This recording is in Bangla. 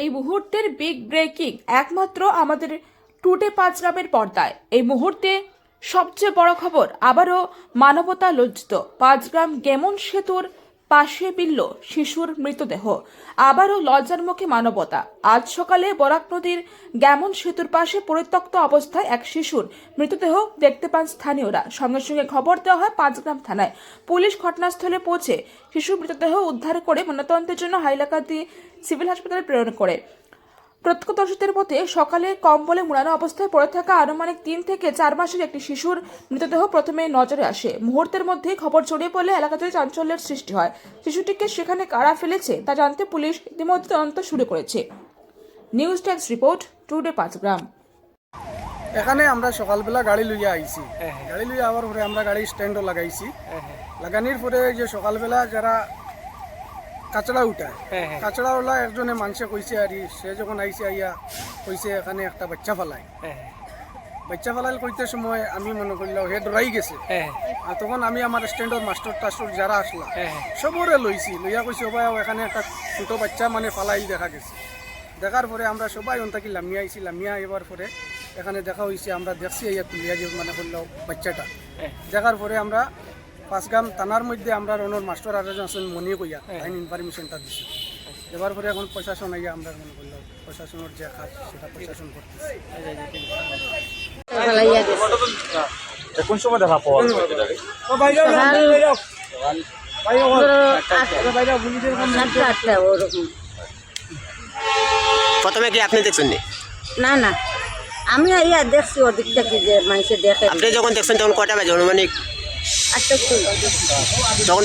এই মুহূর্তের বিগ ব্রেকিং একমাত্র আমাদের টুডে 5 গ্রামের পর্দায়। এই মুহূর্তে সবচেয়ে বড় খবর, আবারও মানবতা লজ্জিত 5 গ্রাম গেমন সেতুর পাশে মিলল শিশুর মৃতদেহ। আবারও লজ্জার মুখে মানবতা। আজ সকালে বরাক নদীর গেমন সেতুর পাশে পরিত্যক্ত অবস্থায় এক শিশুর মৃতদেহ দেখতে পান স্থানীয়রা। সঙ্গে সঙ্গে খবর দেওয়া হয় 5 গ্রাম থানায়। পুলিশ ঘটনাস্থলে পৌঁছে শিশুর মৃতদেহ উদ্ধার করে ময়নাতদন্তের জন্য হাইলাকান্দি সিভিল হাসপাতালে প্রেরণ করে। প্রত্যক্ষদর্শীদের মতে সকালে কম্বলে মুড়ানো অবস্থায় পড়ে থাকা আনুমানিক 3 থেকে 4 মাসের একটি শিশুর মৃতদেহ প্রথমে নজরে আসে। মুহূর্তের মধ্যেই খবর ছড়িয়ে পড়লে এলাকাতে চাঞ্চল্যের সৃষ্টি হয়। শিশুটিকে সেখানে কারা ফেলেছে তা জানতে পুলিশ ইতিমধ্যে তদন্ত শুরু করেছে। নিউজ ডেস্ক রিপোর্ট, টুডে 5 গ্রাম। এখানে আমরা সকালবেলা গাড়ি লইয়া আইছি। গাড়ি লইয়া আওয়ার পরে আমরা গাড়ি স্ট্যান্ডও লাগাইছি। লাগানির পরে যে সকালবেলা যারা কাচড়া উঠায়, কাচড়াওয়ালা একজনে মানুষে কইছে আর সে যখন আইসে আইয়া কইছে এখানে একটা বাচ্চা ফালাই। বাচ্চা ফালাইল কইতে সময় আমি মনে করলাম হে ডরাই গেছে। আর তখন আমি আমার স্ট্যান্ডের মাস্টার টাস্টর যারা আসলা সবরে লইছি, লইয়া কইছি ও ভাই এখানে একটা ছোট বাচ্চা মানে ফালাই দেখা গেছে। দেখার পরে আমরা সবাই অন্তাকি লামিয়া আইছি। লামিয়া এবার পরে এখানে দেখা হয়েছে, আমরা দেখছি আইয়া তুলিয়া যে মানে করলো বাচ্চাটা। দেখার পরে আমরা 5 গ্রাম থানার মধ্যে আমরা রনর মাস্টার আর একজন মনে কইয়া আইন ইনফরমেশনটা দিছি। এবার পরে এখন প্রশাসন আইয়া আমরা মনে করলাম প্রশাসনের যে কাজ সেটা প্রশাসন করতেছে। কোন সময় দেখা পাওয়া প্রথমে কি আপনি দেখছেন? না না, আমি ইয়া দেখছি ওদিক থেকে যে মানুষে দেখে। আপনি যখন দেখছেন তখন কটা বাজে অনুমানিক? আচ্ছা, তখন